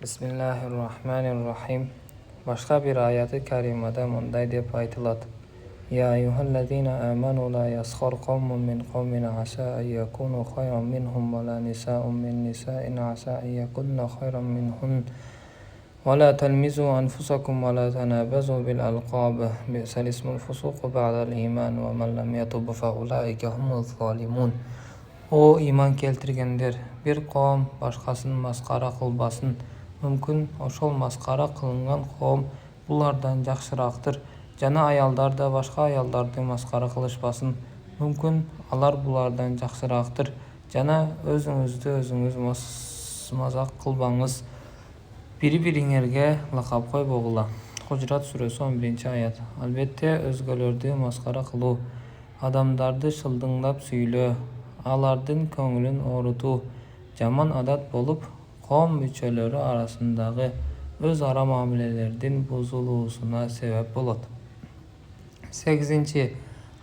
Bismillahirrahmanirrahim. Başka bir ayeti kerimede munday deb aytiladi. Ya eyyuhallazina amanu la yaskhar qawmun min qawmin asa an yakunu khayran minhum wa la nisa'un min nisa'in asa an yakunna khayran minhun wa la talmizu anfusakum wa la tanabazu bil alqab bi'sal ismul fusuq ba'dal iman wa man lam yatub fa ulaika humuz zalimun. O iman keltirgenler, bir qavm başqaсын masqara qılbaсын. Мүмкін ошол маскара кылынган коом булардан жакшыраактыр. Жана аялдар да башка аялдарды маскара кылышпасын. Мүмкін алар булардан жакшыраактыр. Жана өзүңүздү өзүңүз мазак кылбаңыз. Бири-бириңерге лакап койбогула. Хужрат сүрөсү 11-аят. Албетте өзгөлөрдү маскара кылуу, адамдарды шылдыңдап сүйлөө, алардын көңүлүн оорутуу жаман адат болуп, коом мүчөлөрү арасындагы өз ара мамилелердин бузулуусуна себеп болот. 8.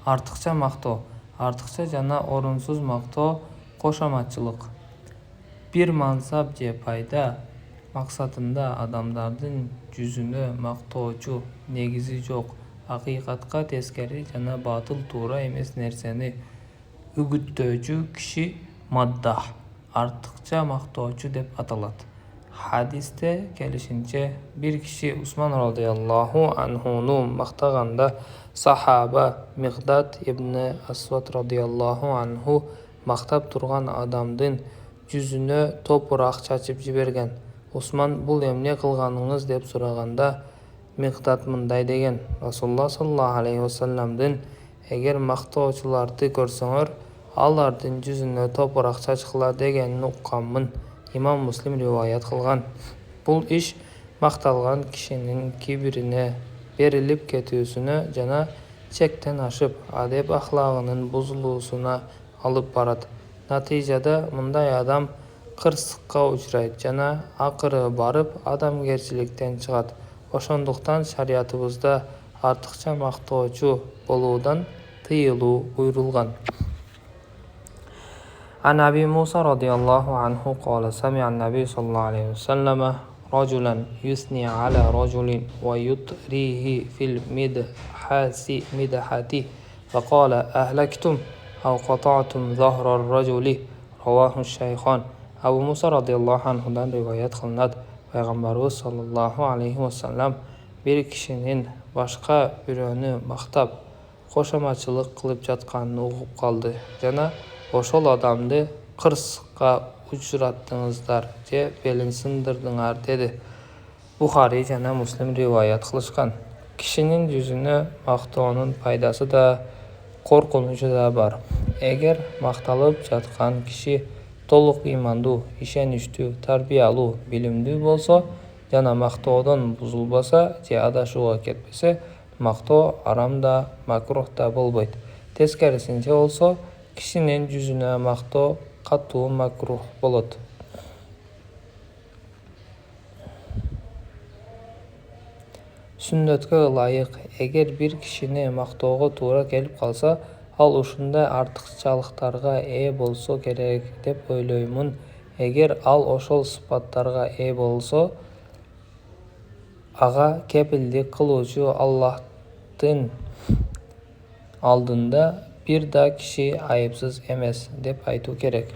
Артыкча мактоо. Артыкча жана орунсуз мактоо кошоматчылык. Бир мансап же пайда максатында адамдардын жүзүнө мактоочу негизи жок, акыйкатка тескери жана батыл туура эмес нерсени үгүттөөчү киши маддах, артыкча мактоочу деп аталат. Хадисте келишинче, бир киши Усман радыйаллаху анхуну мактаганда, сахаба Мигдад ибн Асвад радыйаллаху анху мактап турган адамдын жүзүнө топурак чачып жиберген. Усман, бул эмне кылганыңыз деп сураганда, Мигдад мындай деген: Расулуллах саллаллаху алейхи вассаламдын эгер мактоочуларды көрсөңөр, алардын жүзүнө топурак чачкыла дегенин укканмын. Имам Муслим риваят кылган. Бул иш макталган кишинин кибирине, берилип кетүүсүнө жана чектен ашып, адеп ахлагынын бузулуусуна алып барат. Натыйжада мындай адам кырсыкка учурайт жана акыры барып адамгерчиликтен чыгат. Ошондуктан шариятыбызда артыкча мактоочу болуудан тыйылуу буйрулган. عن أبي موسى رضي الله عنه قال سمع النبي صلى الله عليه وسلم رجلا يثني على رجل ويطريه في المدحة فقال أهلكتم أو قطعتم ظهر الرجل رواه الشيخان. Abu Musa radıyallahu anhudan rivayet kılınad. Peygamberimiz sallallahu aleyhi ve sellem bir kişinin başka bürönü maktap, koşamachılık kılıp жатканын угуп kaldı. Жана ошол адамды кырсыкка учураттыңыздар же белин сындырдыңар деди. Бухари жана Муслим риваят кылышкан. Кишинин жүзүнө мактоонун пайдасы да, коркунучу да бар. Эгер макталып жаткан киши толук ыймандуу, ишеничтүү, тарбиялуу, билимдүү болсо жана мактоодон бузулбаса же адашууга кетпесе, мактоо арам да, макрух да болбойт. Тескерисинче болсо, кишинин жүзүнө мактоо катуу макрух болот. Сүннөткө ылайык, эгер бир кишини мактоого туура келип калса, ал ушундай артыкчалыктарга ээ болсо керек деп ойлоймун. Эгер ал ошол сыпаттарга ээ болсо, ага кепилдик кылуучу Аллахтын алдында бир да киши айыпсыз эмес деп айтуу керек.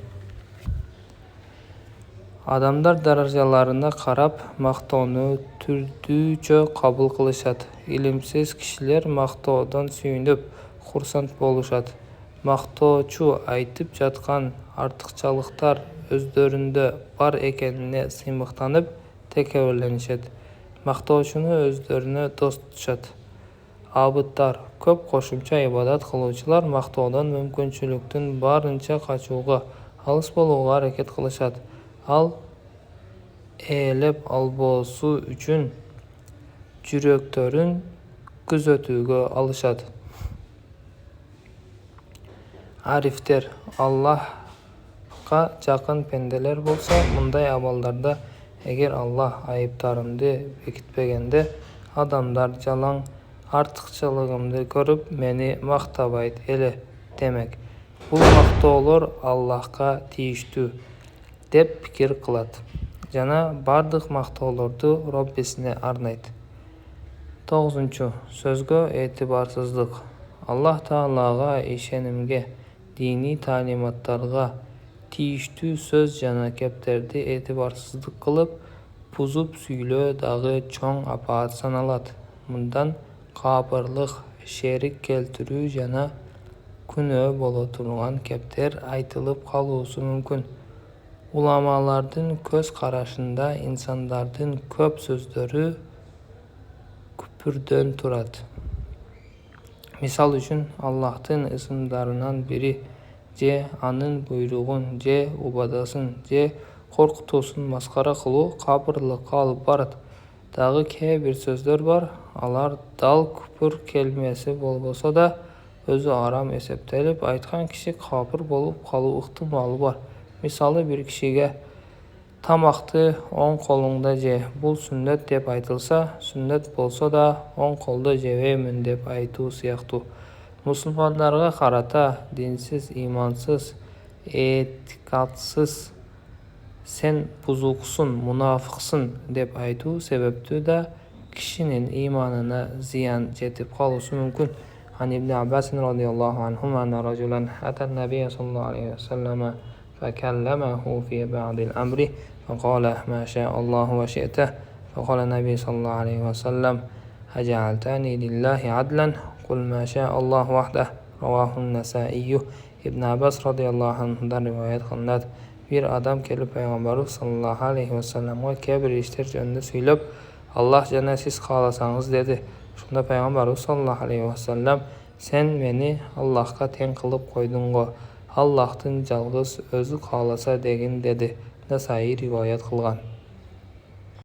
Адамдар даражаларына карап мактоону түрдүүчө кабыл кылышат. Илимсиз кишилер мактоодон сүйүнүп, курсант болушат. Мактоочу айтып жаткан артыкчалыктар өздөрүндө бар экенине сыймыктанып, текеберленишет. Мактоочуну өздөрүнө дос тутушат. Абыттар, көп кошумча ибадат кылуучулар мактоодон мүмкүнчүлүктүн барынча качууга, алыс болууга аракет кылышат. Ал ээлеп албоосу үчүн жүрөктөрүн күзөтүүгө алышат. Арифтер, Аллахка жакын пенделер болсо, мындай абалдарда эгер Аллах айыптарымды бекитпегенде, адамдар жалаң артыкчылыгымды көрүп, мени мактабайт эле демек. Бул мактоолор Аллахка тийиштүү деп пикир кылат. жана бардык мактоолорду Роббисине арнайт. 9. Сөзгө этибарсыздык. Аллах Таалага ишенимге, диний таалиматтарга тийиштүү сөз жана кептерди этибарсыздык кылып, бузуп сүйлөө дагы чоң апаат саналат. Мындан капырлык, шерик келтирүү жана күнөө боло турган кептер айтылып калуусу мүмкүн. Уламалардын көз карашында инсандардын көп сөздөрү күпүрдөн турат. Мисал үчүн, Аллахтын ысымдарынан бири же анын буйругун, же убадасын, же коркутуусун маскара кылуу капырлыкка алып барат. Дагы кээ бир сөздөр бар, алар дал күпүр келмеси болбосо да өзү арам эсептелип, айткан киши капыр болуп калуу ыктымалы бар. Мисалы, бир кишиге тамакты оң колуңда же, бул сүннөт деп айтылса, сүннөт болсо да оң колдо жебеймин деп айтуу сыяктуу. Мусулмандарга карата динсиз, имансыз, этикадсыз, сен бузуксун, мунафыксың деп айтуу себептүү да кишинин иманына зыян жетип калуусу мүмкүн. عن ابن عباس رضي الله عنهما أن رجلا أتى النبي صلى الله عليه وسلم فكلمه في بعض الأمر فقال ما شاء الله وشئته فقال النبي صلى الله عليه وسلم أجعلتني لله عدلا قل ما شاء الله وحده رواه النسائي. Ibn Abbas radıyallahu anh'dan rivayet kılınat. Bir adam kelip Peygamberimiz sallallahu aleyhi ve sellem'e kebir işler jönünde söylep, Allah jana siz kalasanız dedi. Şunda Peygamberimiz sallallahu aleyhi ve sellem, sen meni Allah'a teң kılıp koydun go. Allah'tın жалгыз özü kalasa degin dedi. Nasai rivayet kılgan.